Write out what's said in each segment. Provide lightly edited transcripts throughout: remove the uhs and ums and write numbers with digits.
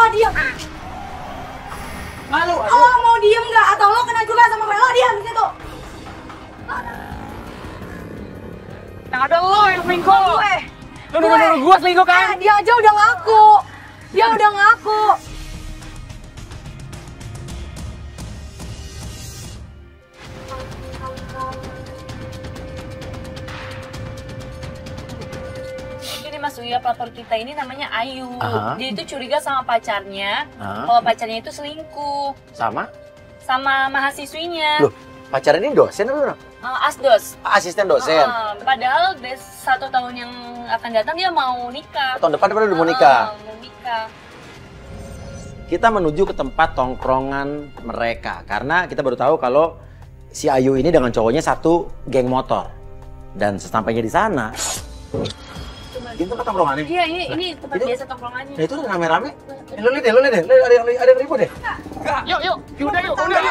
Lo diam. Malu. Lo mau diem nggak? Atau lo kena juga sama gue? Lo diam di situ. Yang ada lo yang selingkuh. Gue. Lu nuduh gue selingkuh kan? Dia aja udah ngaku. Dia udah ngaku. Jadi Mas Uya, pelapor kita ini namanya Ayu. Aha. Dia itu curiga sama pacarnya, Aha. kalau pacarnya itu selingkuh Sama? sama mahasiswinya. Loh, pacaran ini dosen atau orang? Asdos. Asisten dosen. Padahal 1 tahun yang akan datang dia mau nikah. Tahun depan udah mau nikah. Mau nikah. Kita menuju ke tempat tongkrongan mereka karena kita baru tahu kalau si Ayu ini dengan cowoknya satu geng motor. Dan sesampainya di sana, ini tempat tongkrongannya. Iya, ini tempat Itu- biasa tongkrongannya. Nah itu udah rame-rame. Lu lihat deh, ada yang ribut deh. Yuk. Udah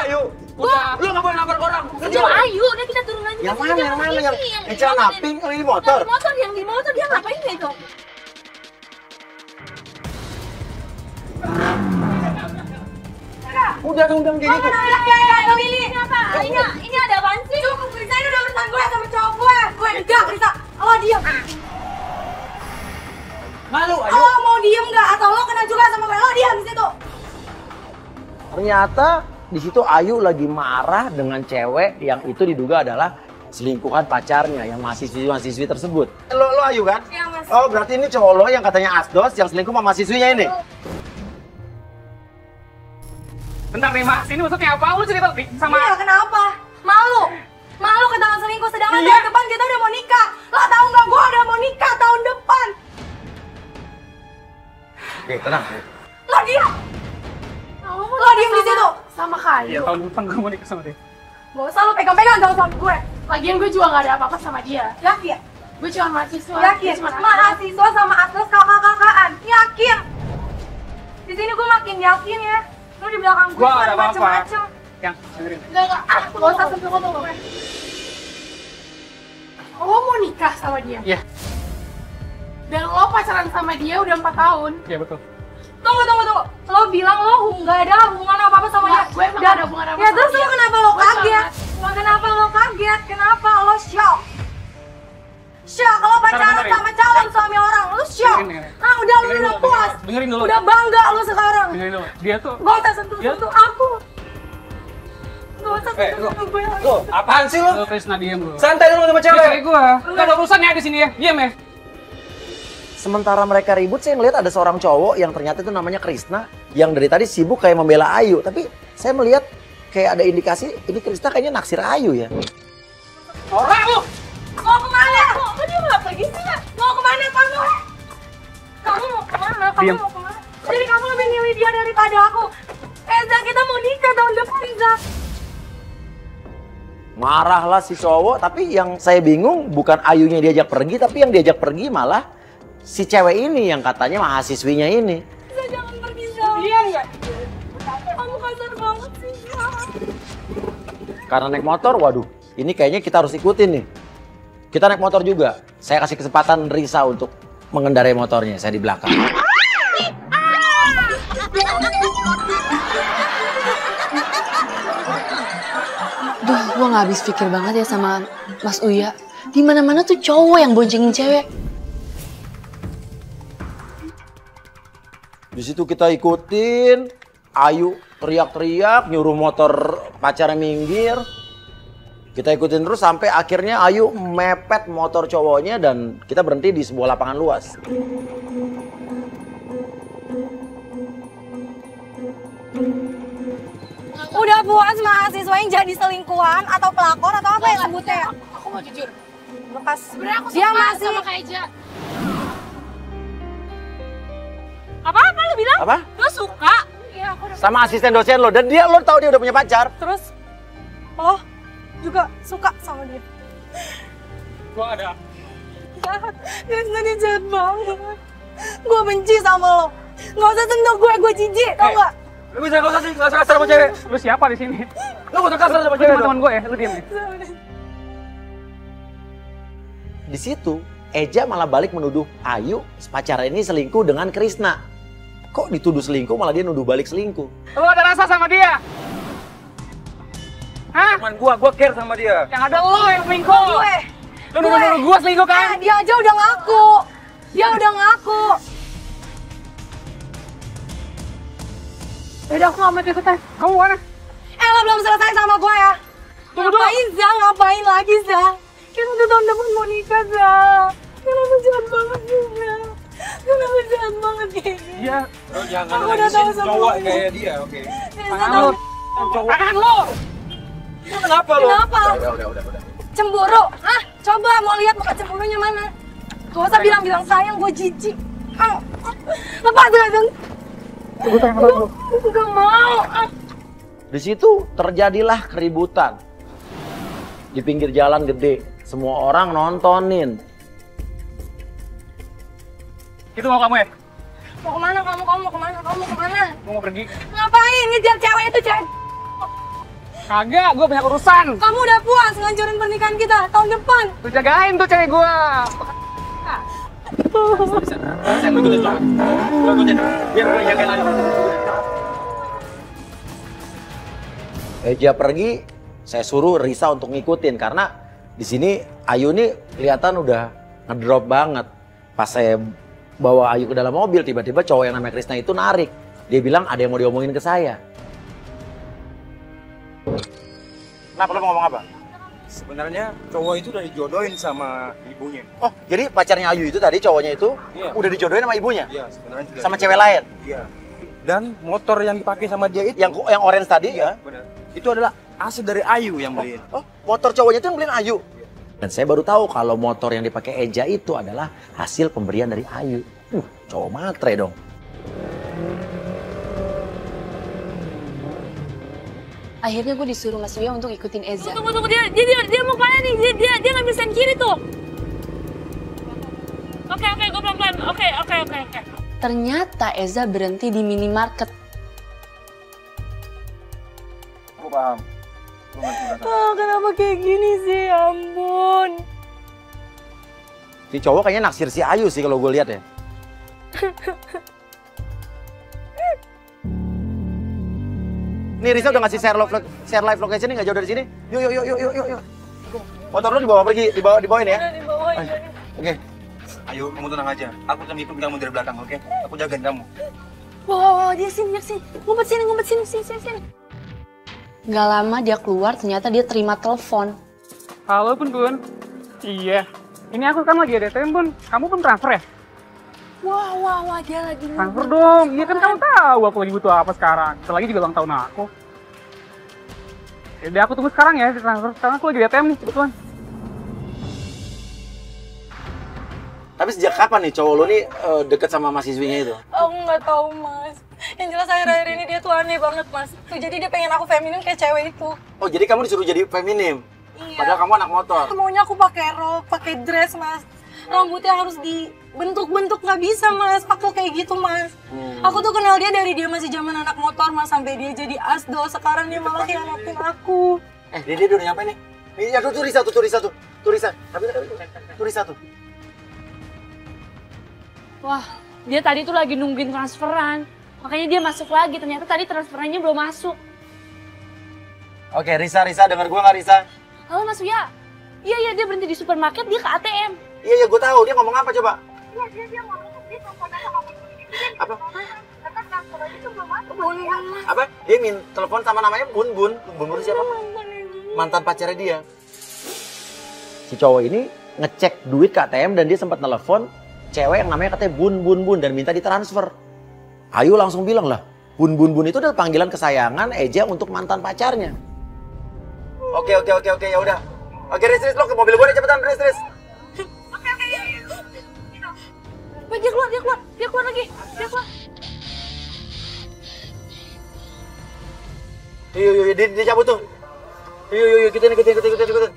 yuk. Udah. Lu nggak boleh lapor ke orang. Itu Ayu, udah kita turun aja. Yang mana, yang Ini, celana pink, yang di motor. Yang di motor dia ngapain itu? Udah kayak gitu. Ini ada apaan sih? Cukup, Risa, ini udah urusan gue sama cowok gue. Gue enggak, Risa. Lo diam. Malu. Lo mau diem nggak? Atau lo kena juga sama gue? Lo diam di situ. Ternyata di situ Ayu lagi marah dengan cewek yang itu diduga adalah selingkuhan pacarnya yang mahasiswi tersebut. Lo Ayu kan? Iya, Mas. Oh berarti ini cowok lo yang katanya asdos yang selingkuh sama mahasiswinya ini? Bentar nih, Mas. Ini maksudnya apa? Lu cerita sama... Iya, kenapa? Malu. Malu ketahuan selingkuh, sedangkan Iya. tahun depan kita udah mau nikah. Lo tahu nggak? Gue udah mau nikah tahun depan. Oke tenang. Lo diam. Lo diam di situ. Sama Kayu. Iya, tahun depan gue mau nikah sama dia. Gak usah lo pegang-pegang kalau sama gue. Lagian gue juga gak ada apa-apa sama dia. Yakin? Gue cuma mahasiswa. Yakin? Dia cuma Mahasiswa sama atlas kakak-kakaan. Yakin? Di sini gue makin yakin ya. Lo di belakang gue Gua nggak ada apa-apa. macem-macem. Yang dengerin. Enggak. Gak usah sentuh gue. Lo mau nikah sama dia? Iya. Dan lo pacaran sama dia udah 4 tahun. Iya betul. Tunggu. Lo bilang lo nggak ada hubungan apa-apa sama dia. Nggak, gue emang nggak ada hubungan apa-apa Ya sama terus lo dia. kenapa lo Gue kaget? Kenapa lo kaget? Kenapa lo shock? Shock kalau pacaran Bentar, sama calon suami orang, lo shock. Dengerin. Ah udah lo udah puas. Dengerin dulu. Udah bangga lo sekarang. Dengerin dulu. Dia tuh... Gak usah sentuh aku. Gak usah lu- sentuh gue. Lo apaan sih lo? Lu Krisna diem lu. Santai dulu sama Dia cewek gue. Gak ada urusan ya di sini ya. Diam ya. Sementara mereka ribut, saya ngeliat ada seorang cowok yang ternyata itu namanya Krisna yang dari tadi sibuk kayak membela Ayu. Tapi saya melihat kayak ada indikasi ini Krisna kayaknya naksir Ayu ya. Orang lu. Mau kemana? Kok dia nggak pergi sih? Mau kemana kamu? Kamu mau kemana? Kamu Diam. mau kemana? Jadi kamu lebih milih dia daripada aku. Zak, kita mau nikah tahun depan, Zak. Marahlah si cowok, tapi yang saya bingung bukan Ayunya diajak pergi, tapi yang diajak pergi malah si cewek ini yang katanya mahasiswinya ini. Zak, jangan pergi, Zak. Iya nggak? Kamu kasar banget sih, Zak. Karena naik motor, waduh, ini kayaknya kita harus ikutin nih. Kita naik motor juga. Saya kasih kesempatan Risa untuk mengendarai motornya, saya di belakang. Duh, gue gak habis pikir banget ya sama Mas Uya. Di mana-mana tuh cowok yang boncengin cewek. Di situ kita ikutin, Ayu teriak-teriak, nyuruh motor pacarnya minggir. Kita ikutin terus sampai akhirnya Ayu mepet motor cowoknya dan kita berhenti di sebuah lapangan luas. Udah puas mahasiswa yang jadi selingkuhan atau pelakor atau apa ya sebutnya ya? Aku mau jujur. Bekas Sebenarnya aku dia suka masih sama Kak Eja. apa lu bilang? Apa? Lu suka? Iya, aku udah. Sama asisten dosen lo dan dia lo tahu dia udah punya pacar. Terus lo juga suka sama dia? Gua ada. Jahat, dia jahat banget. Gue benci sama lo. Nggak usah sentuh gue jijik, tau nggak? Lu bisa gak usah sih, gak usah kasar sama cewek. Lu siapa di sini? Lu gak usah kasar sama cewek. Teman gue ya, lu diam ya. Di situ Eja malah balik menuduh Ayu pacarnya ini selingkuh dengan Krisna. Kok dituduh selingkuh malah dia nuduh balik selingkuh? Lu ada rasa sama dia? Hah? Cuman gua care sama dia. Yang ada lo yang selingkuh. Lu nuduh gua selingkuh kan? Dia aja udah ngaku. Dia udah ngaku. Udah aku nggak mau ikutan. Kamu mana? Ella belum selesai sama gue ya. Tunggu dulu. Ngapain Za? Ngapain lagi Za? Kita udah tahun depan mau nikah Za. Kenapa jahat banget sih Za? Kenapa jahat banget kayak gini? Iya. Lo jangan Aku udah tahu sama cowok kamu. kayak dia, oke? Tangan lo. Tangan lo. Lu kenapa lo? Kenapa? Udah. Cemburu? Hah? Coba mau lihat muka cemburunya mana? Gak usah bilang-bilang sayang, gue jijik. Lepas dong. Gue tangan lo. Gak mau. Di situ terjadilah keributan. Di pinggir jalan gede, semua orang nontonin. Itu mau kamu ya? Mau kemana kamu? Kamu mau kemana? Kamu mau kemana? Mau pergi? Ngapain ngejar cewek itu cewek? Kagak, gue banyak urusan. Kamu udah puas ngancurin pernikahan kita tahun depan. Lu jagain tuh cewek gue. Saya mau ikutin lo. Lo ikutin. Biar gue jagain aja. Eja pergi, saya suruh Risa untuk ngikutin karena di sini Ayu nih kelihatan udah ngedrop banget. Pas saya bawa Ayu ke dalam mobil, tiba-tiba cowok yang namanya Krisna itu narik. Dia bilang ada yang mau diomongin ke saya. Kenapa lo mau ngomong apa? Sebenarnya cowok itu udah dijodohin sama ibunya. Oh, jadi pacarnya Ayu itu tadi cowoknya itu Iya. udah dijodohin sama ibunya? Iya, sebenarnya juga. Sama cewek lain? Iya. Dan motor yang dipakai sama dia itu, Yang orange tadi ya? benar. Itu adalah asli dari Ayu yang beliin. Oh, motor cowoknya itu yang beliin Ayu. Dan saya baru tahu kalau motor yang dipakai Eja itu adalah hasil pemberian dari Ayu. Cowok matre dong. Akhirnya gue disuruh Mas Uya untuk ikutin Eza. Tunggu, dia mau kemana nih? Dia ngambil sen kiri tuh. Oke, gue pelan-pelan. Oke. Ternyata Eza berhenti di minimarket. Gue paham. Gue ngerti perasaan. Kenapa kayak gini sih? Ya ampun. Si cowok kayaknya naksir si Ayu sih kalau gue lihat ya. Nih Risa udah ngasih share live location nih nggak jauh dari sini. Yuk. Motor lu dibawa pergi, dibawain ya. Dibawain. Oke. Ayo, kamu tenang aja. Aku akan ngikut kamu dari belakang, oke? Aku jagain kamu. Wow, dia sini. Ngumpet sini. Gak lama dia keluar, ternyata dia terima telepon. Halo Bun. Iya. Ini aku kan lagi ada ATM Bun. Kamu pun transfer ya? Wah, dia lagi Transfer dong. Iya kan kamu tahu aku lagi butuh apa sekarang. Setelah lagi juga ulang tahun aku. Jadi aku tunggu sekarang ya di transfer. Sekarang aku lagi di ATM nih kebetulan. Tapi sejak kapan nih cowok lu nih deket sama mahasiswinya itu? Aku nggak tahu Mas. Yang jelas akhir-akhir ini dia tuh aneh banget Mas. Tuh jadi dia pengen aku feminim kayak cewek itu. Oh jadi kamu disuruh jadi feminim? Iya. Padahal kamu anak motor? Maunya aku pakai rok, pakai dress Mas. Rambutnya harus dibentuk-bentuk, nggak bisa Mas. Aku kayak gitu Mas. Aku tuh kenal dia dari dia masih zaman anak motor Mas. Sampai dia jadi asdo. Sekarang dia malah khianatin aku. Dia udah nyampe nih. Nih, tuh Risa. Tapi tuh Risa tuh. Wah, dia tadi tuh lagi nungguin transferan. Makanya dia masuk lagi. Ternyata tadi transferannya belum masuk. Oke, Risa, dengar gua nggak Risa? Halo Mas Uya. Iya, dia berhenti di supermarket, dia ke ATM. Iya, gua tahu. Dia ngomong apa coba? Iya, dia ngomong dia teleponnya sama Apa? Bun. Apa? Dia telepon sama namanya Bun siapa? Mantan pacarnya dia. Si cowok ini ngecek duit ke ATM dan dia sempat telepon cewek yang namanya katanya Bun dan minta ditransfer. Ayu langsung bilang lah, Bun itu adalah panggilan kesayangan Eja untuk mantan pacarnya. Oke, ya udah. Oke, Riz, lo ke mobil gue deh cepetan, Riz. Oke. Dia keluar lagi. Yuk, dia cabut tuh. Yuk, ikutin.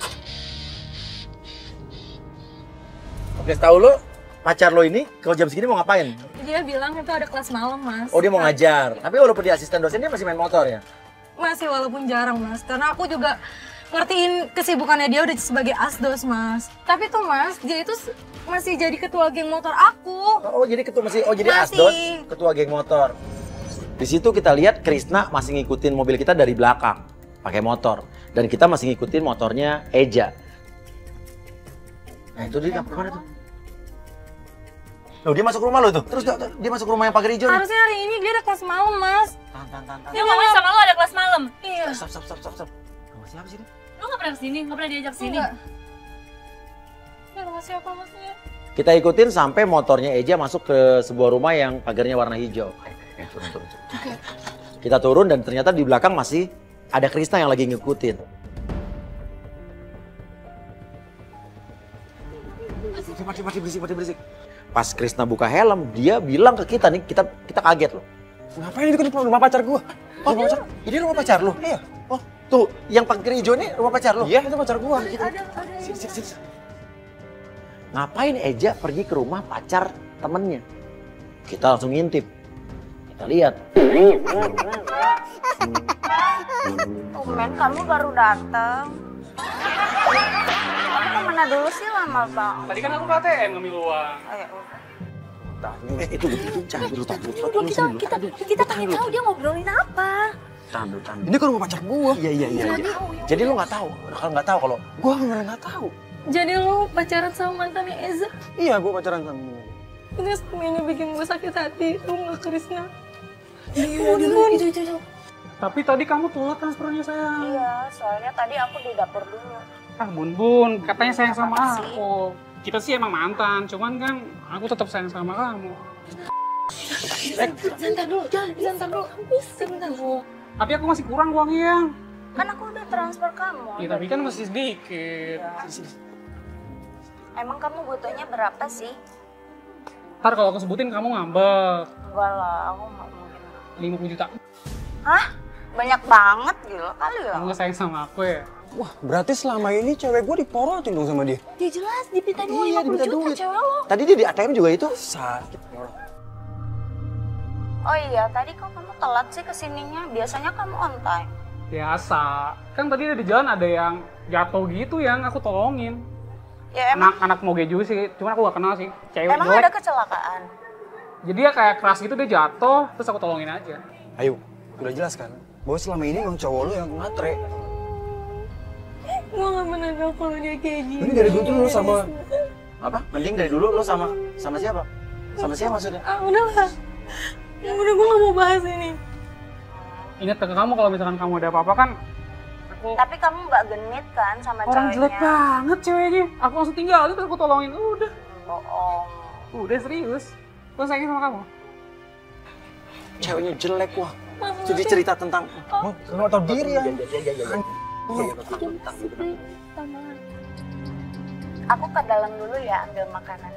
Oke, tahu lo, pacar lo ini kalau jam segini mau ngapain? Dia bilang itu ada kelas malam Mas. Oh, dia mau ngajar. Tapi walaupun dia asisten dosen, dia masih main motor ya? Masih walaupun jarang Mas. Karena aku juga ngertiin kesibukannya dia udah sebagai asdos, Mas. Tapi tuh Mas, dia itu masih jadi ketua geng motor aku. Oh jadi jadi Masih. asdos, ketua geng motor. Di situ kita lihat Krisna masih ngikutin mobil kita dari belakang pakai motor dan kita masih ngikutin motornya Eja. Nah itu dia dapur mana tuh? Loh dia masuk rumah lo tuh. Terus dia masuk rumah yang pagar hijau nih. Harusnya hari ini dia ada kelas malam, Mas. Tahan. Dia ngomong sama lo ada kelas malam. Iya. Stop. Nama siapa sih ini? Lo gak pernah kesini, gak pernah diajak sini. Enggak. Ya, rumah siapa Masnya? Kita ikutin sampai motornya Eja masuk ke sebuah rumah yang pagarnya warna hijau. Turun. Kita turun dan ternyata di belakang masih ada Krisna yang lagi ngikutin. Mati berisik. Pas Krisna buka helm, dia bilang ke kita nih, kita kaget loh. Ngapain itu kan rumah pacar gua? Oh, ini rumah pacar lo? Iya. Oh, tuh yang pagar hijau ini rumah pacar lo? Iya, itu pacar gua. Sini. Ngapain Eja pergi ke rumah pacar temennya? Kita langsung ngintip. Kita lihat. Tumben kamu baru datang. Kamu kemana dulu sih lama bang? Tadi kan aku ke ATM ngambil uang. Oh, ya udah. Itu jangan dulu. Kita pengen tahu dia ngobrolin apa. Tahan. Ini kan rumah pacar gua. Iya. Jadi lu nggak tahu, nggak tahu kalau Gua beneran nggak tahu. Jadi lu pacaran sama mantannya Eza? Iya, gua pacaran sama dia. Ini semuanya bikin gue sakit hati, lu nggak Krisna? Itu. Tapi tadi kamu telat transfernya sayang. Iya, soalnya tadi aku di dapur dulu. Ah Bun, katanya sayang sama aku. Kita sih emang mantan, cuman kan aku tetap sayang sama kamu. Sebentar dulu. Tapi aku masih kurang uangnya yang. Kan aku udah transfer kamu. Ya tapi kan masih sedikit. Emang kamu butuhnya berapa sih? Ntar kalau aku sebutin kamu ngambek. Enggak lah, aku nggak mungkin. 50 juta. Hah? Banyak banget gila kali ya? Kamu gak sayang sama aku ya? Wah, berarti selama ini cewek gua diporotin dong sama dia. Ya jelas, dipintain uang Iya, 50 dipinta juta duit. cewek lo. tadi dia di ATM juga itu. Sakit. Oh iya, tadi kok kamu telat sih kesininya? Biasanya kamu on time. Biasa. Kan tadi di jalan ada yang jatuh gitu yang aku tolongin. Ya emang, Anak moge juga sih, cuman aku gak kenal sih. Cewek emang jelek. ada kecelakaan? Jadi dia kayak keras gitu, dia jatuh, terus aku tolongin aja. Ayo, udah jelas kan? Bahwa selama ini emang cowok lu yang ngatre. Gue gak pernah tahu kalau dia kayak gini. Ini dari dulu tuh lu sama Apa? Mending dari dulu lo sama siapa? Sama siapa maksudnya? Udahlah. Udah gue gak mau bahas ini. Ingat ke kamu kalau misalkan kamu ada apa-apa kan, aku Tapi kamu nggak genit kan sama orang ceweknya? jelek banget ceweknya. Aku langsung tinggalin terus aku tolongin. Bohong. Udah serius. Gue sayang sama kamu. Ceweknya jelek wah. Jadi cerita tentang nggak tahu diri ya. Aku ke dalam dulu ya ambil makanan.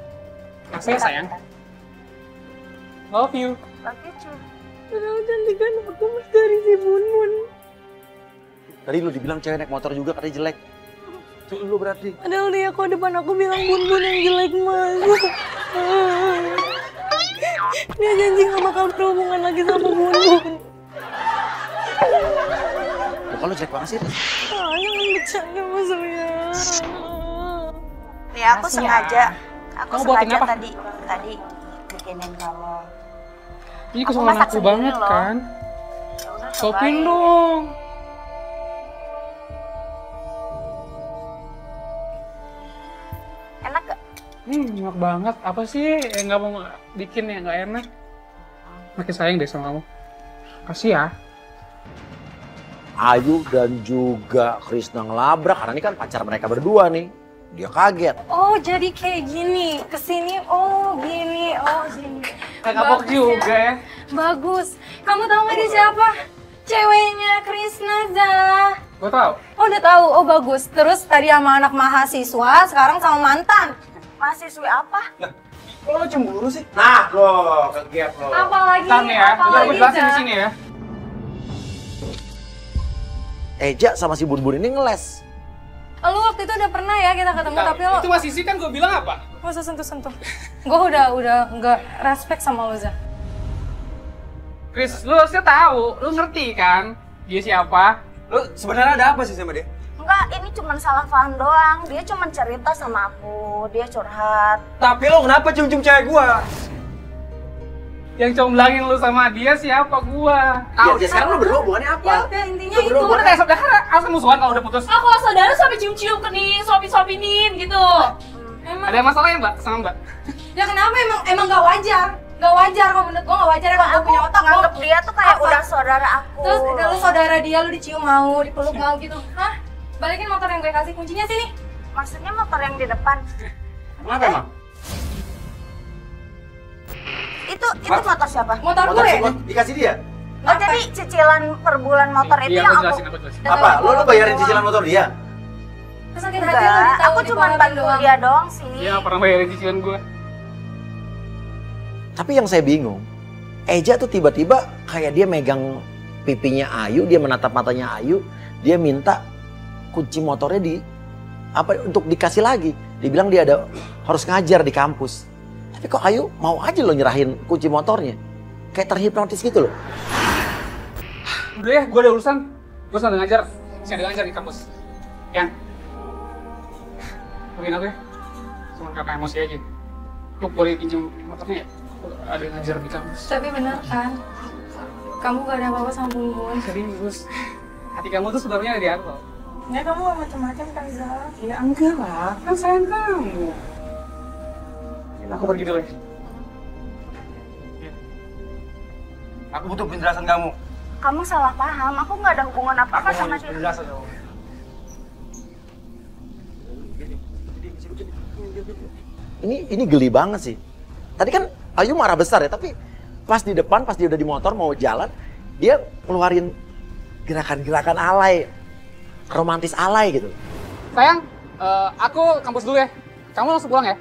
Makasih ya sayang. Love you. Love you too. Padahal cantikan aku mas dari si Bun. Tadi lu dibilang cewek naik motor juga katanya jelek. Itu lu berarti. Padahal dia kok depan aku bilang Bun yang jelek mas. Dia janji gak bakal berhubungan lagi sama Bun. Kalau jelek banget sih. Jangan bercanda mas Uya. Nih aku sengaja. Aku Kamu buatin sengaja apa? tadi bikinin kamu. Ini Aku kesukaan masak aku sendiri banget loh. kan. Ya udah, Sopin cobain. dong. Enak gak? Enak banget. Apa sih yang nggak mau bikin yang nggak enak? Makin sayang deh sama kamu. Kasih ya. Ayu dan juga Krisna ngelabrak karena ini kan pacar mereka berdua nih. Dia kaget. Oh jadi kayak gini. Kesini oh gini. Oh gini. Kayak kapok juga ya. Bagus. Kamu tahu nggak dia siapa? Ceweknya Krisna Zah. Gue tau. Oh udah tahu. Oh bagus. Terus tadi sama anak mahasiswa, sekarang sama mantan. Mahasiswi apa? Kok lo cemburu sih? Nah, lo kegap lo. Apalagi? Ntar nih ya. Ntar gue Apalagi jelasin di Zah? sini ya. Eja sama si Bun ini ngeles. Lo waktu itu udah pernah ya kita ketemu, tapi lo Itu masih sih kan gue bilang apa? gak usah sentuh-sentuh. Gue udah nggak respect sama lo Zah. Chris, lu harusnya tahu. Lu ngerti kan dia siapa? Lo sebenarnya ada apa sih sama dia? Enggak, ini cuma salah paham doang. Dia cuma cerita sama aku, dia curhat. Tapi lo kenapa cium-cium cewek gua? Yang comblangin lu sama dia siapa? Gua. Tahu ya, sekarang lo berdua hubungannya apa? Ya udah intinya Lo itu. berdua Udah kayak saudara, alasan musuhan kalau udah putus. Ah, kalau saudara sampai cium-cium ke nih, suapin-suapinin gitu. Emang Ada masalah ya Mbak sama Mbak? ya kenapa emang gak wajar? Gak wajar kok menurut gua, gak wajar emang gua punya otak. Nganggep dia tuh kayak Apa? udah saudara aku. Terus udah lu saudara dia, lu dicium mau, dipeluk mau gitu. Hah? Balikin motor yang gue kasih, kuncinya sini. Maksudnya motor yang di depan. Kenapa emang? Itu motor siapa? Motor Motor gue. semua dikasih dia? Oh, jadi cicilan per bulan motor itu Iya, yang aku aku... jelasin, aku jelasin. Apa? Lo bayarin cicilan motor dia? Sakit hati lu Enggak, ditahu aku di cuma bawah bantu doang. dia doang sih. Iya, pernah bayarin cicilan gua. Tapi yang saya bingung, Eja tuh tiba-tiba kayak dia megang pipinya Ayu, dia menatap matanya Ayu, dia minta kunci motornya untuk dikasih lagi. Dibilang dia harus ngajar di kampus. Tapi kok Ayu mau aja lo nyerahin kunci motornya? Kayak terhipnotis gitu loh. Udah ya, gua ada urusan. Gua sedang ngajar. Saya ada ngajar di kampus. Yang mungkin aku ya, cuma karena emosi aja. Lu boleh pinjam motornya ya? Ada ngajar di kampus. Tapi bener kan? Kamu gak ada apa-apa sama Bun Bun. Serius. Hati kamu tuh sebenarnya ada di aku. Ya kamu gak macam-macam kan, Zal? Ya enggak lah, kan sayang kamu. Aku pergi dulu ya. Aku butuh penjelasan kamu. Kamu salah paham, aku nggak ada hubungan apa-apa Aku sama mau dia. penjelasan kamu. Ini geli banget sih. Tadi kan Ayu marah besar ya, tapi pas di depan, pas dia udah di motor mau jalan, dia keluarin gerakan-gerakan alay, romantis alay gitu. Sayang, aku kampus dulu ya. Kamu langsung pulang ya?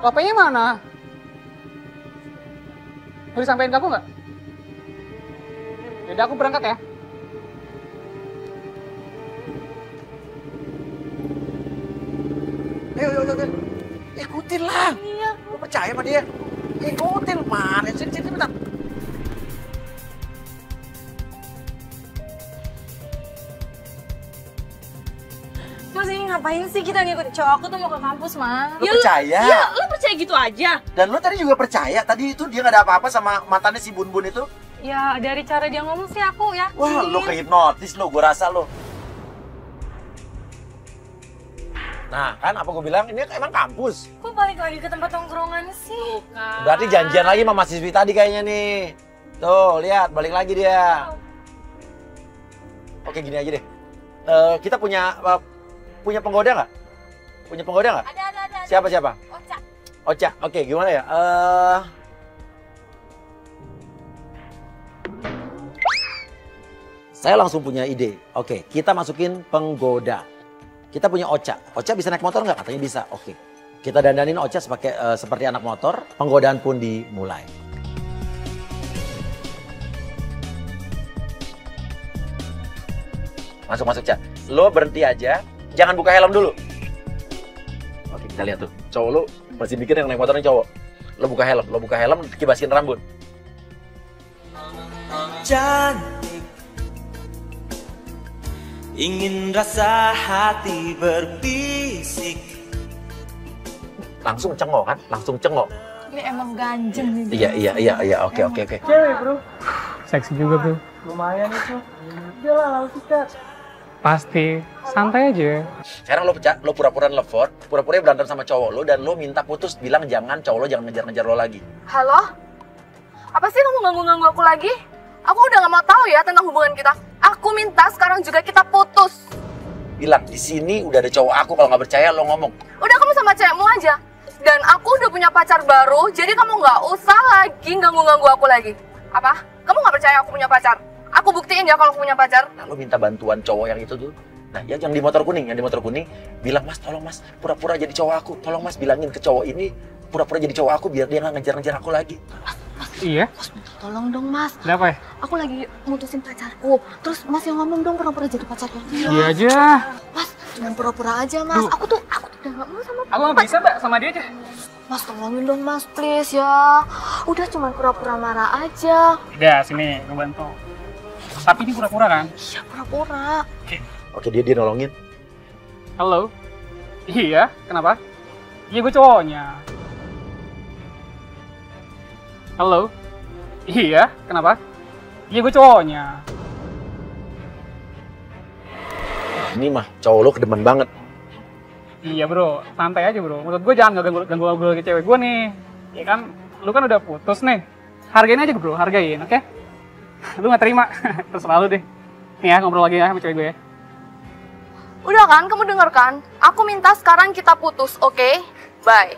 HP-nya mana? Mau disampaikan ke aku nggak? Yaudah, aku berangkat ya. Ayo. Ikutin lah. Iya. Lu percaya sama dia? Ikutin, mana? Sini, bentar. Mas ini ngapain sih kita ngikut cowok aku tuh mau ke kampus, Mas? Lu percaya? Ya, lu percaya gitu aja? Dan lu tadi juga percaya, tadi itu dia gak ada apa-apa sama mantannya si Bun Bun itu? Ya dari cara dia ngomong sih aku ya. Wah, lu kehipnotis lu, gua rasa lu. Nah, kan apa gua bilang, ini emang kampus. Kok balik lagi ke tempat tongkrongan sih? Berarti janjian lagi sama mahasiswi tadi kayaknya nih. Tuh, lihat, balik lagi dia. Oke, gini aja deh. Kita punya penggoda nggak? Punya penggoda nggak? Ada. Siapa? Oca. Oca. Oke, gimana ya? Saya langsung punya ide. Oke, kita masukin penggoda. Kita punya Oca. Oca bisa naik motor nggak? Katanya bisa. Oke. Kita dandanin Oca seperti anak motor. Penggodaan pun dimulai. Masuk, Ca. Lo berhenti aja. Jangan buka helm dulu. Oke, kita lihat tuh. Cowok lo masih mikir yang naik motornya cowok. Lo buka helm, kibasin rambut. Cantik, ingin rasa hati berbisik. Langsung cengok kan? Langsung cengok. Ini emang ganjeng nih. Iya. Oke. Cewek bro. Seksi juga bro. Lumayan itu. Udah lah, lalu sikat. Pasti. Santai aja. Sekarang lo pura-pura nelfon, pura-pura berantem sama cowok lo, dan lo minta putus, bilang cowok lo jangan ngejar-ngejar lo lagi. Halo? Apa sih kamu ganggu-ganggu aku lagi? Aku udah gak mau tahu ya tentang hubungan kita. Aku minta sekarang juga kita putus. Bilang, di sini udah ada cowok aku, kalau nggak percaya lo ngomong. Udah kamu sama cewekmu aja. Dan aku udah punya pacar baru, jadi kamu gak usah lagi ganggu-ganggu aku lagi. Apa? Kamu gak percaya aku punya pacar? Aku buktiin ya kalau aku punya pacar. Nah, lo minta bantuan cowok yang itu tuh. Nah, yang di motor kuning, bilang, Mas, tolong Mas, pura-pura jadi cowok aku. Tolong Mas, bilangin ke cowok ini, pura-pura jadi cowok aku biar dia nggak ngejar-ngejar aku lagi. Iya? Tolong dong mas, Ada apa ya? aku lagi mutusin pacarku. Terus mas yang ngomong dong pura-pura jadi pacarnya. Iya aja. Mas, cuma pura-pura aja mas. Aku tuh udah gak mau sama Aku nggak bisa mbak, sama dia aja. Mas, tolongin dong mas, please ya. Udah cuma pura-pura marah aja. Udah, sini, gue bantu. Tapi ini pura-pura kan? Iya, pura-pura. Oke, dia nolongin. Halo? Iya, kenapa? Iya, gue cowoknya. Halo? Iya, kenapa? Iya, gue cowoknya. Ini mah cowok lo kedemen banget. Iya bro, santai aja bro. Menurut gue jangan ganggu ke cewek gue nih. Ya kan, lu kan udah putus nih. Hargain aja bro, hargain, oke? Lu gak terima, terserah lu deh. Nih ya, ngobrol lagi ya sama cewek gue ya. Udah kan, kamu denger kan? Aku minta sekarang kita putus, oke? Bye.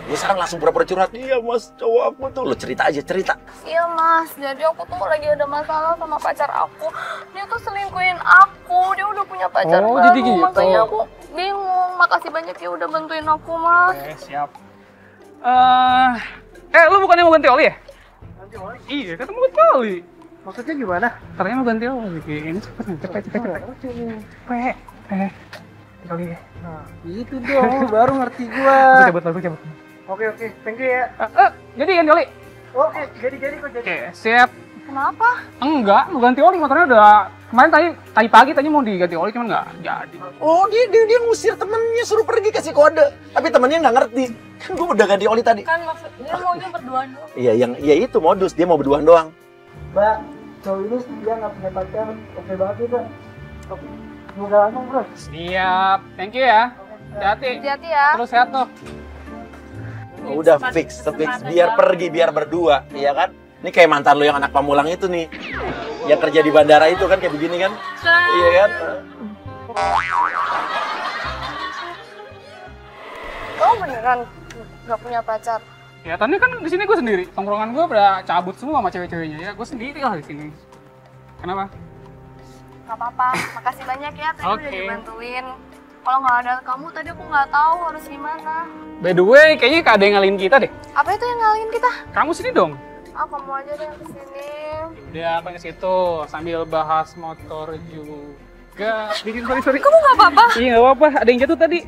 Gue sekarang langsung pura-pura curhat. Iya mas, cowok aku tuh. Lo cerita aja, cerita. Iya mas, jadi aku tuh lagi ada masalah sama pacar aku. Dia tuh selingkuhin aku, dia udah punya pacar Oh, baru. jadi gitu. Makanya aku bingung. Makasih banyak ya udah bantuin aku mas. Oke, siap. Lu bukannya mau ganti oli ya? Ganti oli? Iya, kata mau ganti oli. Maksudnya gimana? Katanya mau ganti oli. Ini cepet. Kali ya. Nah, itu dong, baru ngerti gua. Cabut. Oke, thank you ya. Jadi ganti oli? Oke, jadi kok jadi. Oke, siap. Kenapa? Enggak, mau ganti oli, motornya udah kemarin tadi pagi mau diganti oli cuman nggak jadi. Oh, dia ngusir temennya, suruh pergi kasih kode. Tapi temennya nggak ngerti. Kan gue udah ganti oli tadi. Kan maksud dia maunya berduaan doang. Iya, itu modus. Dia mau berduaan doang. Mbak, cowok ini dia nggak punya pacar. Oke banget ya, Mbak. Oke. Semoga langsung, bro. Siap, thank you ya. Hati-hati. Hati-hati ya. Terus sehat tuh. Udah fix. Biar pergi, biar berdua, iya kan? Ini kayak mantan lo yang anak Pamulang itu nih. Yang kerja di bandara itu kan kayak begini kan? Iya kan? Kamu beneran nggak punya pacar? Ya tadi kan di sini gue sendiri. Tongkrongan gue pada cabut semua sama cewek-ceweknya ya. Gue sendiri lah di sini. Kenapa? Gak apa-apa, makasih banyak ya tadi udah Oke. dibantuin. Kalau nggak ada kamu tadi aku nggak tahu harus gimana. By the way, kayaknya ada yang ngalihin kita deh. Apa itu yang ngalahin kita? Kamu sini dong. Ah, kamu aja deh yang kesini. Dia apa ke situ sambil bahas motor juga. Sorry. Kamu nggak apa-apa? Iya nggak apa-apa. Ada yang jatuh tadi.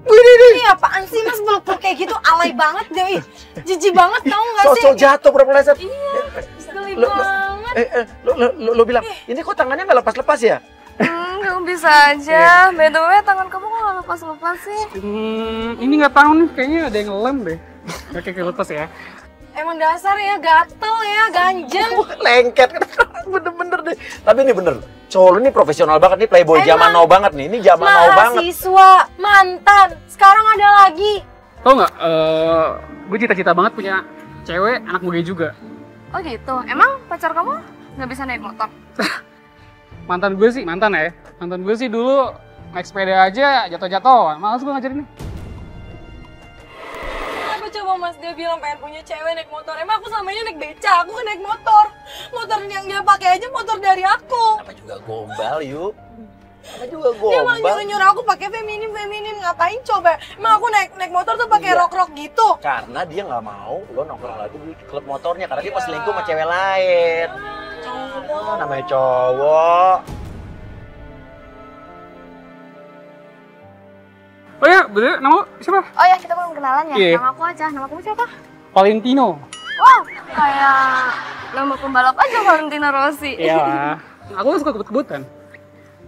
Ini apaan sih mas peluk-peluk kayak gitu alay banget deh. Jijik banget tau nggak sih? Sosok jatuh berpeleset. Iya, geli banget. Lo bilang, ini kok tangannya nggak lepas-lepas ya? Kamu bisa aja. By the way, tangan kamu kok nggak lepas-lepas sih? Ini nggak tahu nih. Kayaknya ada yang lem deh. Oke, lepas ya. Emang dasar ya gatel ya, ganjen. Lengket. Bener-bener deh. Tapi ini bener. Cowok lu ini profesional banget nih, playboy zaman now banget nih. Ini zaman now banget. Mahasiswa, mantan, sekarang ada lagi. Tau nggak? Gue cita-cita banget punya cewek anak muda juga. Oh gitu. Emang pacar kamu nggak bisa naik motor? Mantan gue sih dulu naik sepeda aja jatuh-jatuh. Males gue ngajarin nih. Kenapa coba mas dia bilang pengen punya cewek naik motor? Emang aku selama ini naik beca, aku kan naik motor. Motor yang dia pakai aja motor dari aku. Apa juga gombal yuk. Apa juga Dia malah gombal. nyuruh aku pakai feminim, ngapain coba? Emang aku naik motor tuh pakai Iya. rok gitu. Karena dia nggak mau lo nongkrong lagi di klub motornya. Karena dia pas selingkuh sama cewek lain. Namanya cowok. Oh ya, bener, nama lu siapa? Oh ya, kita belum kenalan ya. Iya. Nama aku aja. Nama kamu siapa? Valentino. Wow, kayak nama pembalap aja Valentino Rossi. Iya lah. Aku suka kebut-kebutan.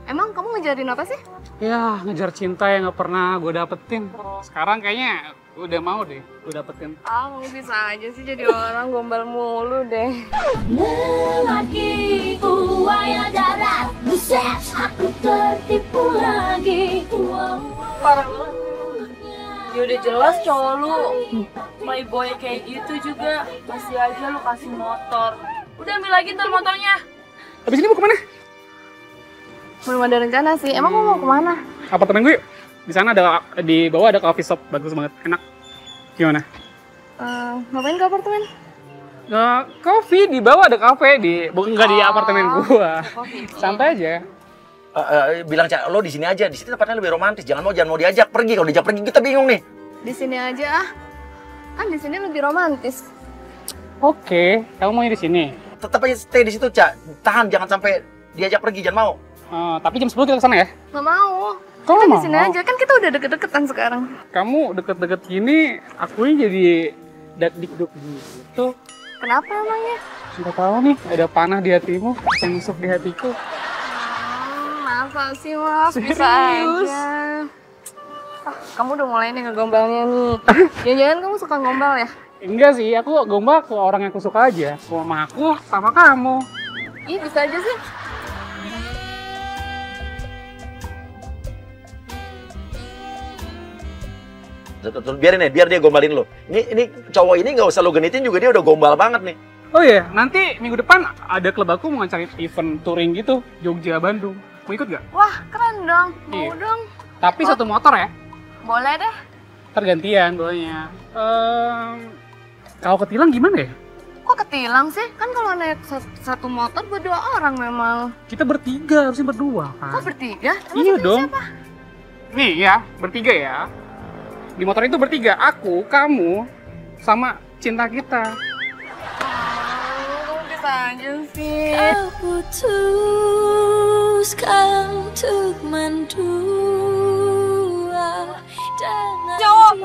Emang kamu ngejarin apa sih? Ya, ngejar cinta yang gak pernah gue dapetin. Sekarang kayaknya udah mau deh gue dapetin. Ah, kamu bisa aja sih jadi orang gombal mulu deh. Lelakiku wayang darat, buset, aku tertipu lagi. Parah banget. Ya udah jelas cowok lu playboy kayak gitu juga. Masih aja lu kasih motor. Udah ambil lagi ntar motornya. Habis ini mau kemana? Belum ada rencana sih. Emang kamu mau kemana? Apartemen gue yuk. Di sana ada, di bawah ada coffee shop, bagus banget, enak. Gimana? Ngapain ke apartemen? Coffee, di bawah ada kafe, nggak di apartemen gua. Santai aja. Bilang Cak, lo di sini aja. Di sini tempatnya lebih romantis. Jangan mau diajak pergi. Kalau diajak pergi kita bingung nih. Di sini aja ah. Kan di sini lebih romantis. Oke, kamu mau di sini. Tetap aja stay di situ Cak. Tahan, jangan sampai diajak pergi. Jangan mau. Tapi jam 10 kita kesana ya? Nggak mau. Kok Kita nggak di sini mau? aja. Kan kita udah deket-deketan sekarang. Kamu deket-deket gini, akunya jadi dikduk gitu. Kenapa emangnya? Nggak tahu nih, ada panah di hatimu yang masuk di hatiku. Masa sih Mas, bisa Serius? aja. Kamu udah mulai nih ngegombalnya nih. Jangan-jangan kamu suka gombal ya? Enggak sih, aku gombal ke orang yang aku suka aja. Sama aku, sama kamu. Ih, bisa aja sih. Biarin ya, biar dia gombalin lo. Ini cowok ini nggak usah lo genitin juga, dia udah gombal banget nih. Oh iya, nanti minggu depan ada klub aku mau ngacari event touring gitu, Jogja, Bandung. Mau ikut gak? Wah, keren dong. Mau Iya. dong. Tapi satu motor ya, Boleh deh. tergantian bolehnya. Kalau ketilang gimana ya? Kok ketilang sih? Kan kalau naik satu motor berdua orang memang. Kita bertiga, harusnya berdua kan? Kok bertiga? Emang Iya satunya dong. Siapa? Nih ya, bertiga ya. Di motor itu bertiga, aku, kamu, sama cinta kita. Kamu bisa aja sih. Aku putuskan untuk mendua dengan Cowok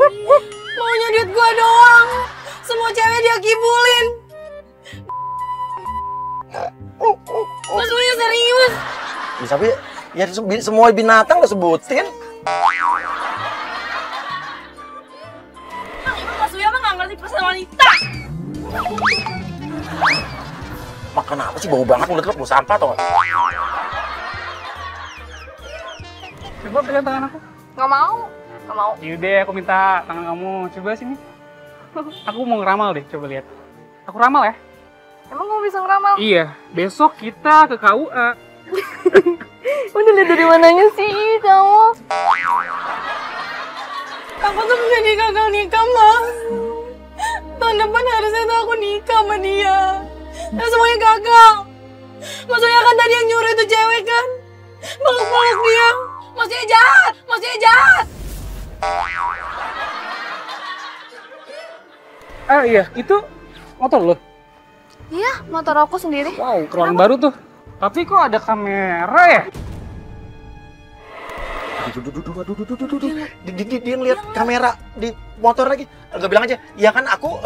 maunya duit gua doang. Semua cewek dia kibulin. Maksudnya serius. Tapi ya semua binatang lo sebutin. Emang Mas Uya mah nggak ngerti perasaan wanita. Makan apa sih, bau banget mulut lo, bau sampah tau gak? Coba pegang tangan aku. Nggak mau. Nggak mau. Yaudah, aku minta tangan kamu. Coba sini. Aku mau ngeramal deh, coba lihat. Aku ramal ya? Emang kamu bisa ngeramal? Iya, besok kita ke KUA. Udah lihat dari mananya sih kamu? Aku tuh jadi gagal nikah, Mas. Tahun depan harusnya tuh aku nikah sama dia. Dan semuanya gagal. Maksudnya kan tadi yang nyuruh itu cewek kan? Balak-balak dia. Maksudnya jahat. Maksudnya jahat. Iya, itu motor lo. Iya, motor aku sendiri. Wow, keluaran baru tuh. Tapi kok ada kamera ya? Dia ngeliat kamera di motor lagi. Enggak bilang aja, ya kan aku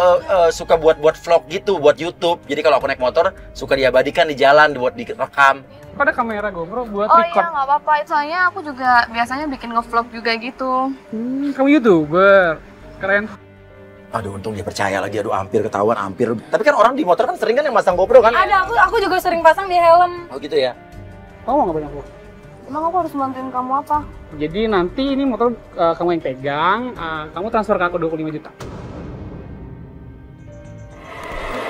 suka buat vlog gitu, buat YouTube. Jadi kalau aku naik motor, suka diabadikan di jalan, buat direkam. Kok ada kamera GoPro buat Oh record? iya, nggak apa-apa. Soalnya aku juga biasanya bikin nge-vlog juga gitu. Kamu YouTuber. Keren. Aduh, untung dia percaya lagi. Aduh, hampir ketahuan, hampir. Tapi kan orang di motor kan sering kan yang masang GoPro kan? Ada, aku juga sering pasang di helm. Oh gitu ya? Kamu nggak banyak aku? Emang aku harus bantuin kamu apa? Jadi nanti ini motor kamu yang pegang, kamu transfer ke aku 25 juta.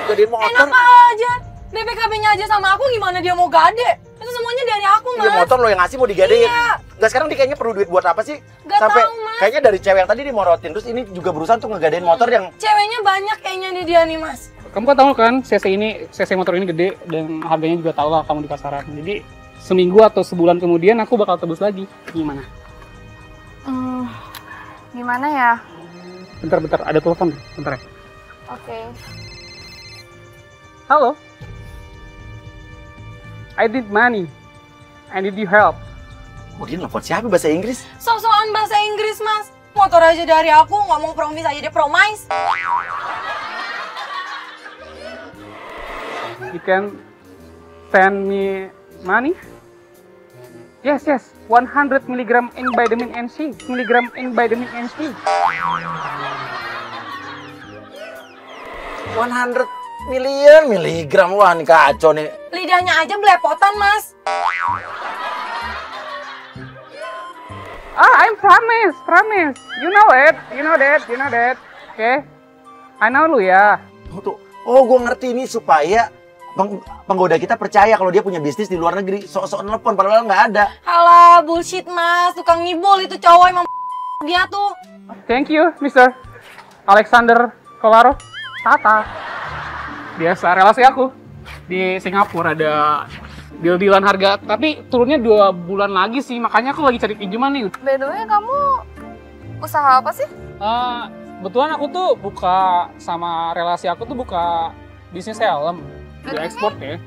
Gadein motor? Enak aja. BPKB-nya aja sama aku, gimana dia mau gade? Itu semuanya dari aku, Mas. Iya, motor lo yang ngasih mau digadein. Iya. Nggak, sekarang dia kayaknya perlu duit buat apa sih? Nggak Sampai tahu, Mas. kayaknya dari cewek yang tadi dimorotin. Terus ini juga berusaha untuk ngegadein motor yang... Ceweknya banyak kayaknya nih dia nih, Mas. Kamu kan tahu kan, CC motor ini gede dan harganya juga tahu lah kamu di pasaran. Jadi seminggu atau sebulan kemudian aku bakal tebus lagi. Gimana? Gimana ya? Bentar, ada telepon. Bentar ya. Oke. Halo. I need money. I need you help. Oh, dia nelfon siapa bahasa Inggris? Sok-sokan bahasa Inggris, Mas. Motor aja dari aku, ngomong promise aja dia promise. You can send me money? Yes. 100 milligram in vitamin NC. Milligram in vitamin NC. 100 miligram. Wah, ini kacau nih. Lidahnya aja belepotan, Mas. I'm promise. You know that. Okay? I know lu ya. Oh, gue ngerti ini supaya penggoda kita percaya kalau dia punya bisnis di luar negeri. Sok-sok nelfon padahal nggak ada. Alah, bullshit, Mas. Tukang ngibul itu cowok emang dia tuh. Thank you, Mr. Alexander Kolarov. Tata. Biasa relasi aku. Di Singapura ada deal-dealan harga, tapi turunnya 2 bulan lagi sih, makanya aku lagi cari pinjaman nih. By the way, kamu usaha apa sih? Kebetulan aku tuh buka sama relasi aku tuh buka bisnis helm. Udah ekspor ya.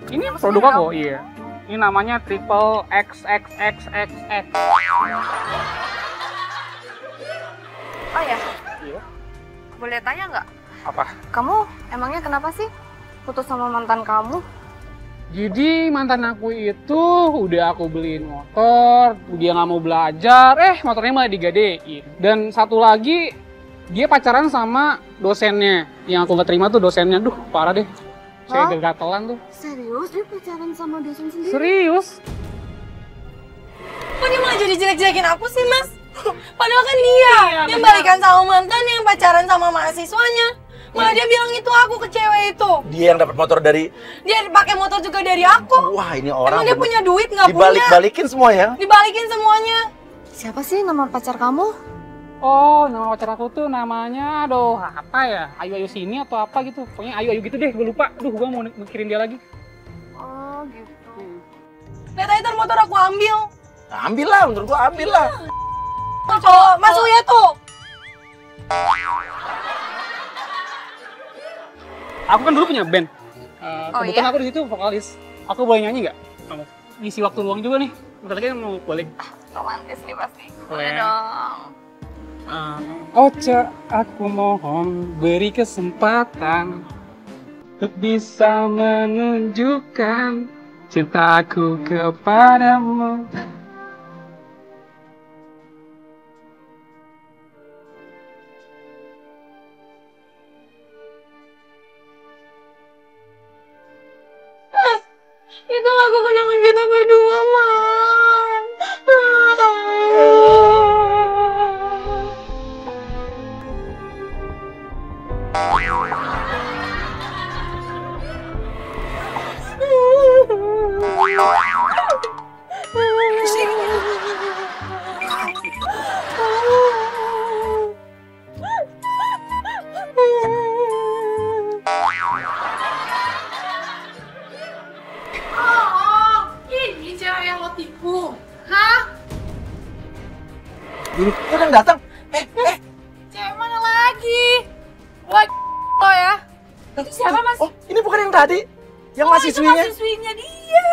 Ini produk aku, iya. Ini namanya Triple XXXXX. Oh ya? Iya. Boleh tanya nggak? Apa? Kamu emangnya kenapa sih putus sama mantan kamu? Jadi mantan aku itu udah aku beliin motor, dia nggak mau belajar, motornya malah digadein. Dan satu lagi, dia pacaran sama dosennya. Yang aku nggak terima tuh dosennya, duh parah deh. Saya gagatelan tuh. Serius dia pacaran sama dosen sendiri? Serius? Kok dia malah jadi jelek-jelekin aku sih, Mas? Padahal kan dia yang balikan sama mantan, yang pacaran sama mahasiswanya. Malah dia bilang itu aku ke cewek itu. Dia yang dapat motor dari... Dia pakai motor juga dari aku. Wah, ini orang... Emang dia punya duit nggak punya? Dibalik-balikin semua ya? Dibalikin semuanya. Siapa sih nama pacar kamu? Oh, nama pacar aku tuh namanya, aduh apa ya? Ayu sini atau apa gitu. Pokoknya Ayu gitu deh, gue lupa. Aduh, gue mau mikirin dia lagi. Oh gitu. Lihat aja ntar motor aku ambil. Nah, ambil lah, menurut gua ambil lah. Cowok, Mas Uya tuh. Aku kan dulu punya band. Kebetulan iya? aku di situ vokalis. Aku boleh nyanyi nggak? Kamu ngisi waktu luang juga nih. Bentar lagi mau balik. Romantis nih pasti. Boleh dong. Ocha, aku mohon beri kesempatan untuk bisa menunjukkan cintaku kepadamu. Itu lagu kenangan kita berdua, Man. Ini cewek yang lo tipu. Hah? Ini kan datang. Cewek mana lagi? Wah, lo ya. Itu siapa, Mas? Oh, ini bukan yang tadi? Yang mahasiswinya? Itu mahasiswinya dia.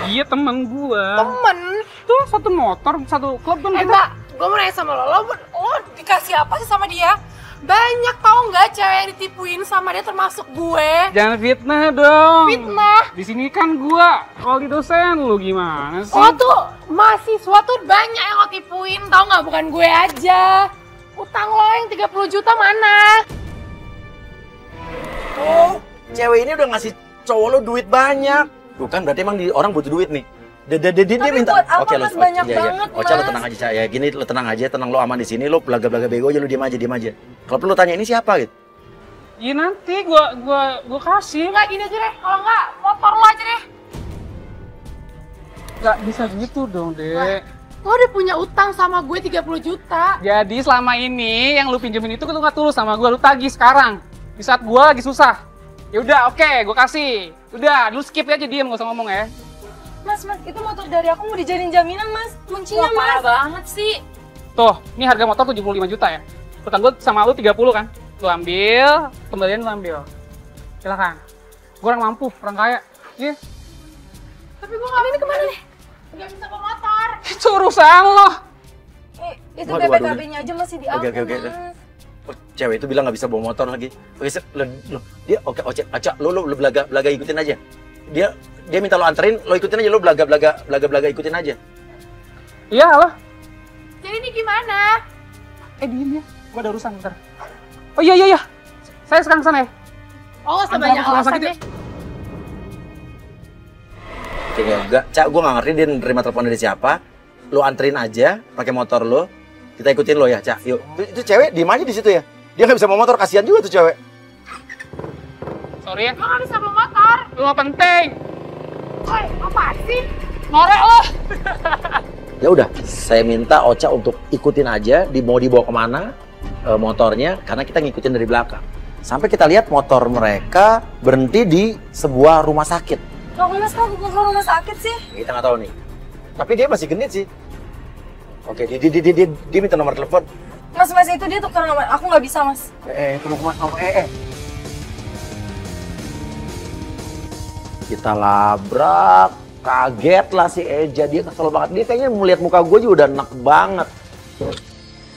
Iya temen gua. Temen? Tuh satu motor, satu klub kan kita. Mbak, gue mau nanya sama lo dikasih apa sih sama dia? Banyak tau nggak cewek yang ditipuin sama dia termasuk gue. Jangan fitnah dong. Fitnah? Di sini kan gua kalau dosen, lu gimana sih? Oh tuh mahasiswa tuh banyak yang lo tipuin, tau nggak? Bukan gue aja. Utang lo yang 30 juta mana? Oh, cewek ini udah ngasih cowok lo duit banyak. Tuh kan berarti emang orang butuh duit nih. Dia minta. Buat apa, Oke, Mas? Banyak banget, Ocha, lo Mas. tenang aja, Cak. Ya gini, lo tenang aja, tenang, lo aman di sini, lo belaga-belaga bego aja, lo diem aja. Kalau perlu tanya ini siapa gitu. Iya nanti gua kasih. Nggak gini aja deh, kalau nggak motor lo aja deh. Nggak bisa gitu dong, Dek. Lo udah punya utang sama gue 30 juta. Jadi selama ini yang lu pinjemin itu lu nggak tulus sama gua, lu tagih sekarang. Di saat gua lagi susah. Ya udah, oke, gua kasih. Udah, lu skip aja, diem, nggak usah ngomong ya. Mas, itu motor dari aku mau dijadiin jaminan, Mas. Kuncinya, Mas. Parah banget sih. Tuh, ini harga motor 75 juta ya. Utang gua sama lu 30 kan. Lu ambil, kembalian lu ambil. Silakan. Gua orang mampu, orang kaya. Iya. Tapi gue nggak ini kemana nih? Nggak bisa bawa motor. Itu urusan lo. Itu Waduh, BPKB-nya aja masih diambil, Oke. Mas. Oh, cewek itu bilang nggak bisa bawa motor lagi. Oke, dia Ocha, lu belaga ikutin aja. Dia minta lo anterin, lo ikutin aja, lo belaga ikutin aja. Iya, halo. Jadi ini gimana? Diem ya. Gua ada urusan bentar. Oh iya. Saya sekarang kesana ya. Oh, Antar sebanyak aku ke rumah alasan sakit deh. Oke, enggak, Cak, gue nggak ngerti dia nerima telepon dari siapa. Lo anterin aja, pakai motor lo. Kita ikutin lo ya, Cak. Yuk. Itu cewek diem aja di situ ya. Dia nggak bisa bawa motor, kasihan juga tuh cewek. Sorry ya. Lo nggak bisa bawa motor. Lu nggak penting. Woi, apaan sih? Ngorek lo. Ya udah, saya minta Ocha untuk ikutin aja, mau dibawa kemana motornya, karena kita ngikutin dari belakang. Sampai kita lihat motor mereka berhenti di sebuah rumah sakit. Loh, Mas, kok ke rumah sakit sih? Kita nggak tahu nih. Tapi dia masih genit sih. Oke, dia minta nomor telepon. Mas, itu dia tukar nomor. Aku nggak bisa, Mas. Tunggu kemana? Kita labrak, kaget lah si Eja. Dia kesel banget. Dia kayaknya melihat muka gue juga udah enak banget.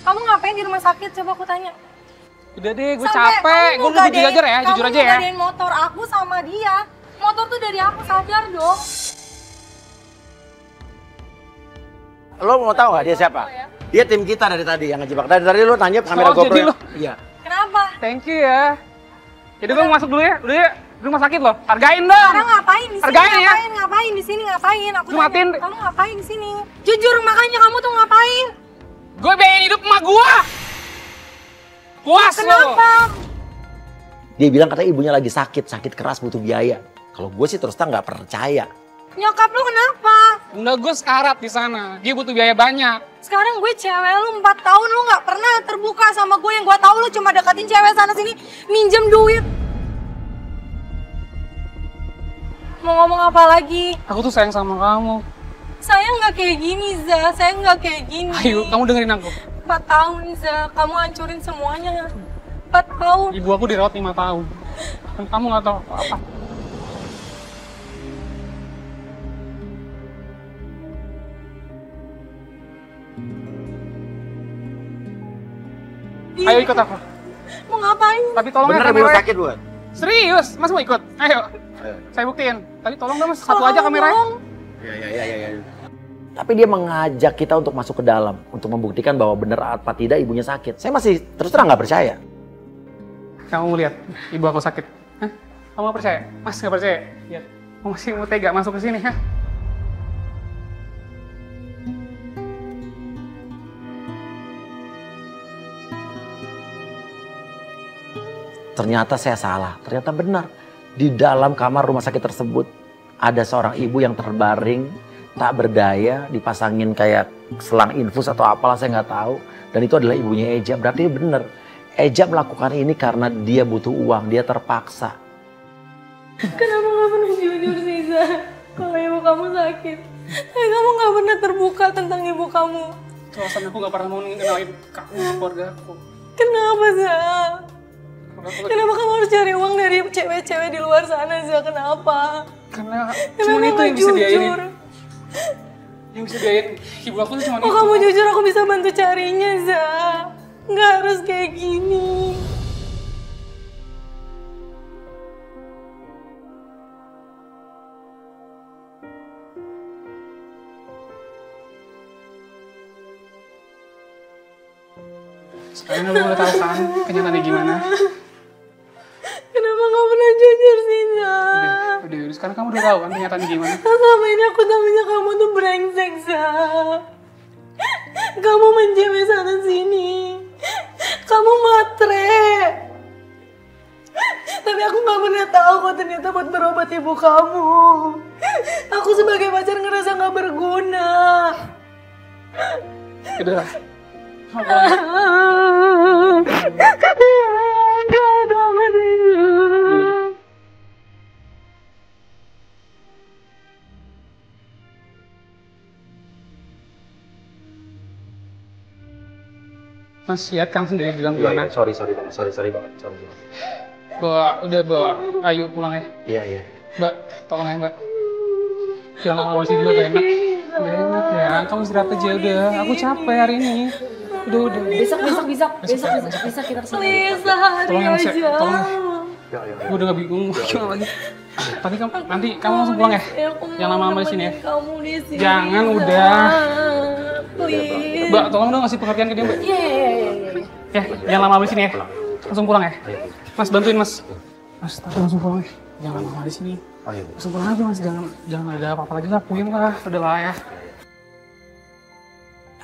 Kamu ngapain di rumah sakit? Coba aku tanya. Udah deh, gue capek. Gue lebih jujur ya, jujur aja ya. Kamu ngadain motor aku sama dia. Motor tuh dari aku, sadar dong. Lo mau tahu nggak dia siapa? Dia tim kita dari tadi yang ngejebak. Dari tadi lo tanya kamera GoPro. Jadi lo? Iya. Kenapa? Thank you ya. Jadi gue masuk dulu ya, udah ya. Rumah sakit loh, hargain dong. Sekarang ngapain di sini? Hargain ya. Ngapain di sini? Ngapain? Aku Lu matiin. Kamu ngapain di sini? Jujur, makanya kamu tuh ngapain? Gue biayain hidup emak gue. Puas lo. Kenapa? Dia bilang katanya ibunya lagi sakit keras butuh biaya. Kalau gue sih terus terang nggak percaya. Nyokap lu kenapa? Bunda gue sekarat di sana, dia butuh biaya banyak. Sekarang gue cewek lu 4 tahun, lu nggak pernah terbuka sama gue. Yang gue tahu lu cuma deketin cewek sana sini, minjem duit. Mau ngomong apa lagi? Aku tuh sayang sama kamu. Saya nggak kayak gini, Za. Saya nggak kayak gini. Ayo, kamu dengerin aku. 4 tahun, Za. Kamu hancurin semuanya. 4 tahun. Ibu aku dirawat 5 tahun. Dan kamu nggak tahu apa. Ayo ikut aku. Mau ngapain? Tapi tolong bener ya ibu kameranya. sakit buat. Serius, Mas mau ikut? Ayo. Saya buktiin. Tapi tolong dong Mas, satu aja kameranya. Iya. Tapi dia mengajak kita untuk masuk ke dalam untuk membuktikan bahwa benar apa tidak ibunya sakit. Saya masih terus terang nggak percaya. Kamu lihat ibu aku sakit. Hah? Kamu nggak percaya? Mas nggak percaya? Lihat. Kamu masih mau tega masuk ke sini, hah? Ternyata saya salah, ternyata benar. Di dalam kamar rumah sakit tersebut ada seorang ibu yang terbaring, tak berdaya, dipasangin kayak selang infus atau apalah saya nggak tahu. Dan itu adalah ibunya Eja, berarti benar. Eja melakukan ini karena dia butuh uang, dia terpaksa. Kenapa nggak pernah jujur sih, Za? Kalau ibu kamu sakit, kamu nggak pernah terbuka tentang ibu kamu. Alasan aku nggak pernah mau kenalin kamu ke keluarga aku. Kenapa, Za? Kenapa kamu harus cari uang dari cewek-cewek di luar sana, Za? Kenapa? Karena cuma itu yang bisa biayain. Yang bisa biayain ibu aku tuh cuma itu. Oh, kamu jujur, aku bisa bantu carinya, Za. Nggak harus kayak gini. Sekarang lu udah tahu kan kenyataannya gimana? Kenapa nggak pernah jujur sih, Za? Udah, sekarang kamu udah tahu kan kenyataannya gimana? Selama ini aku tahunya kamu tuh brengsek, Za. Kamu menjemeh sana sini. Kamu matre. Tapi aku nggak pernah tahu kok ternyata buat berobat ibu kamu. Aku sebagai pacar ngerasa nggak berguna. Udah. Mas, lihat kan sendiri bilang gimana? Sorry banget. Bawa, ayo pulang ya. Iya. Mbak, tolong ya Mbak. Jangan lama sih juga gak enak. Gak enak ya, kamu istirahat aja udah. Aku capek hari ini. Udah. Besok kita kesini. Please, Tolong ya Mas ya, aja. tolong ya. Gue udah gak bingung gimana lagi. Tapi nanti kamu langsung pulang ya. Jangan lama-lama di sini ya. Kamu di sini. Jangan udah. Please. Mbak, tolong dong ngasih pengertian ke dia Mbak. Iya. Ya, jangan lama-lama di sini ya. Langsung pulang ya. Mas, bantuin Mas. Mas, tapi langsung pulang ya. Jangan lama di sini. Langsung pulang aja Mas, jangan ada apa-apa lagi lah. Puyeng lah, udah lah ya.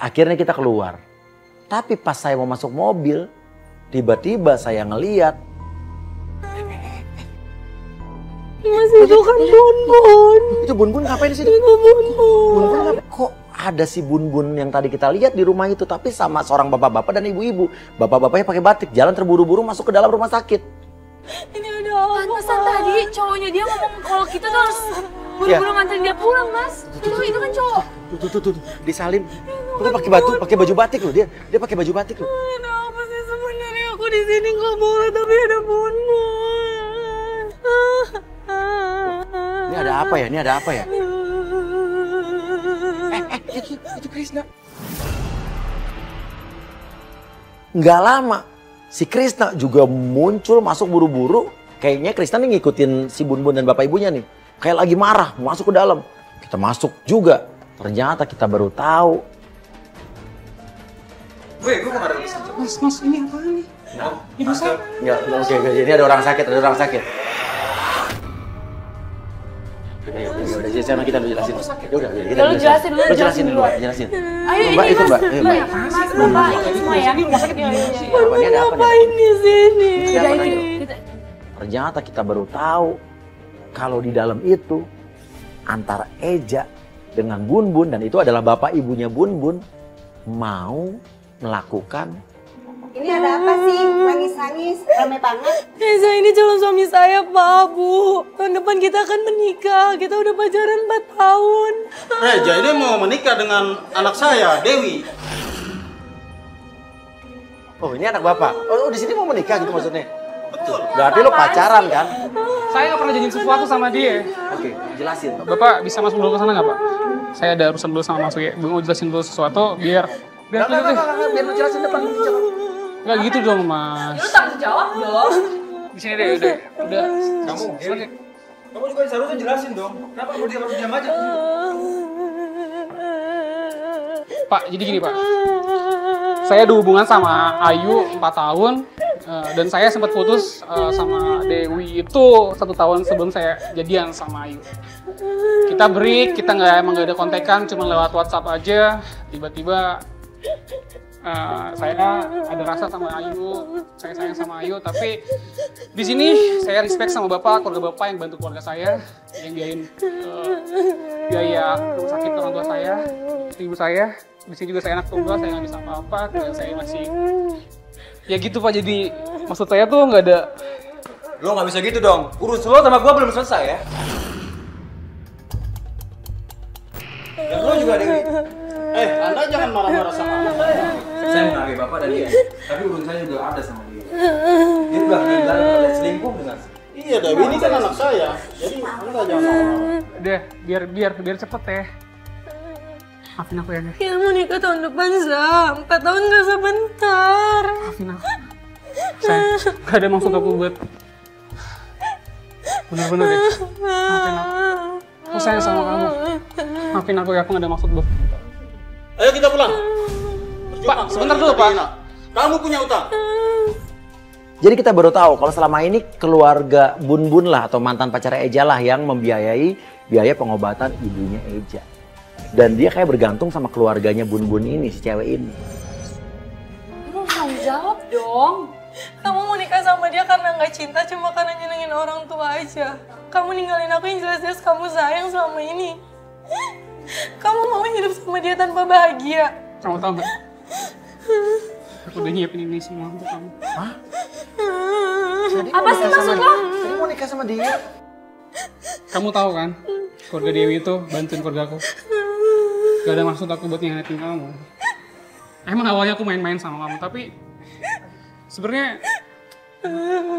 Akhirnya kita keluar. Tapi pas saya mau masuk mobil, tiba-tiba saya ngeliat. Mas, itu kan Bun. Itu Bun ngapain di sini? Itu Bun. Bun kok ada si Bun yang tadi kita lihat di rumah itu, tapi sama seorang bapak-bapak dan ibu-ibu. Bapak-bapaknya pakai batik, jalan terburu-buru masuk ke dalam rumah sakit. Ini ada apa? Pantesan tadi cowoknya dia ngomong kalau kita tuh harus buru-buru nganterin dia pulang, Mas. Itu kan cowok. Tuh, disalin. Lu pakai baju batik loh, dia pakai baju batik loh. Kenapa sih sebenarnya aku di sini nggak boleh tapi ada Bun. Ini ada apa ya? Itu Krisna. Nggak lama, si Krisna juga muncul masuk buru-buru. Kayaknya Krisna nih ngikutin si Bun Bun dan bapak ibunya nih. Kayak lagi marah, masuk ke dalam. Kita masuk juga. Ternyata kita baru tahu. Gue mau ada di sini. Mas, ini apa nih? Ibu saya. Enggak, oke. Ini ada orang sakit, Udah, sama kita udah jelasin. Udah, kita jelasin dulu. Lu jelasin dulu, jelasin. Ayo, Mbak, ikut Mbak. Mas, Mbak, ini semua ya. Ini rumah sakit ya. Ngapain di sini? Ternyata kita baru tahu kalau di dalam itu antara Eja dengan Bun Bun, dan itu adalah bapak ibunya Bun Bun, mau melakukan. Ini ada apa sih? Nangis-nangis, rame banget. Reza ini calon suami saya, Pak, Bu. Tahun depan kita akan menikah. Kita udah pacaran 4 tahun. Reja ini mau menikah dengan anak saya, Dewi. Oh, ini anak bapak. Oh, di sini mau menikah gitu maksudnya? Betul. Berarti lo pacaran kan? Saya nggak pernah janjiin sesuatu sama dia. Oke, jelasin. Bapak bisa masuk dulu ke sana nggak Pak? Saya ada urusan dulu sama Mas Uye. Gue mau jelasin dulu sesuatu biar Biar lu jelasin depan. Nggak gitu dong Mas. Lu tanggung jawab dong. Di sini deh, udah. Kamu juga seharusnya jelasin dong. Kenapa kamu harus diam aja? Pak, jadi gini Pak. Saya ada hubungan sama Ayu 4 tahun. Dan saya sempat putus sama Dewi itu 1 tahun sebelum saya jadian sama Ayu. Kita break, kita emang nggak ada kontekan, cuma lewat WhatsApp aja. Tiba-tiba saya ada rasa sama Ayu, saya sayang sama Ayu. Tapi di sini saya respect sama bapak, keluarga bapak yang bantu keluarga saya, yang biayain biaya rumah sakit orang tua saya, ibu saya. Di sini juga saya anak tunggal, saya nggak bisa apa-apa, dan saya masih ya gitu Pak. Jadi maksud saya tuh nggak ada. Lo nggak bisa gitu dong. Urus lo sama gua belum selesai ya. Dan lo juga Dewi. Anda jangan marah-marah sama anak saya. Saya menghargai bapak dan dia. Tapi urusan saya juga ada sama dia. Dia udah bilang ada selingkuh dengan. Iya Dewi, ini kan anak saya. Jadi Anda jangan marah-marah. Udah, biar cepet ya. Maafin aku ya, Nek. Ya mau nikah tahun depan, Zam. 4 tahun gak sebentar. Maafin aku. Saya gak ada maksud aku buat bener-bener ya. Maafin aku. Aku sayang sama kamu. Maafin aku ya, aku gak ada maksud buat. Ayo kita pulang. Pak, sebentar dulu Pak. Kamu punya utang. Jadi kita baru tahu kalau selama ini keluarga Bun Bun lah atau mantan pacar Eja lah yang membiayai biaya pengobatan ibunya Eja. Dan dia kayak bergantung sama keluarganya Bun Bun ini, si cewek ini. Lu tanggung jawab dong. Kamu mau nikah sama dia karena nggak cinta, cuma karena nyenengin orang tua aja. Kamu ninggalin aku yang jelas-jelas kamu sayang selama ini. Kamu mau hidup sama dia tanpa bahagia. Kamu tahu nggak? Aku udah nyiapin ini semua untuk kamu. Hah? Apa sih maksud lo? Jadi mau nikah sama dia? Kamu tahu kan, keluarga Dewi itu bantuin keluarga aku. Gak ada maksud aku buat nyakitin kamu. Emang awalnya aku main-main sama kamu, tapi sebenarnya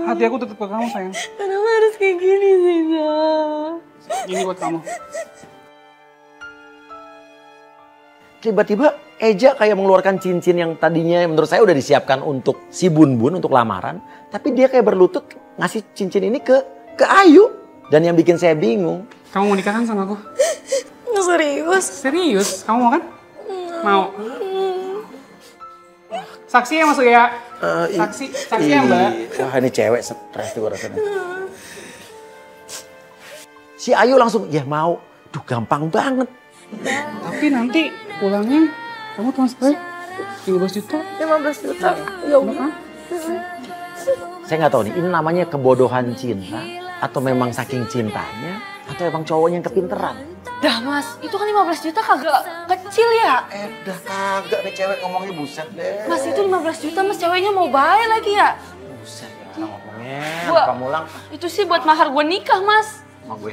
hati aku tetap ke kamu sayang. Kenapa harus kayak gini sih, Zam? Ini buat kamu. Tiba-tiba Eja kayak mengeluarkan cincin yang tadinya menurut saya udah disiapkan untuk si Bun Bun untuk lamaran, tapi dia kayak berlutut ngasih cincin ini ke Ayu. Dan yang bikin saya bingung. Kamu mau nikah kan sama aku? Serius? Serius? Kamu mau kan? Mau. Saksi ya masuk ya? Saksi ya Mbak? Wah ini cewek stres tuh rasanya. Si Ayu langsung, ya mau. Duh gampang banget. Tapi nanti pulangnya kamu transfer 15 juta. 15 juta? Ya Allah. Saya nggak tahu nih, ini namanya kebodohan cinta atau memang saking cintanya atau emang cowoknya yang kepinteran. Dah Mas, itu kan 15 juta kagak kecil ya? Dah kagak nih cewek ngomongnya, buset deh. Mas itu 15 juta mas, ceweknya mau bayar lagi ya? Buset ya ngomongnya, Gua, kamu lang. itu sih buat mahar gue nikah mas. Sama gue.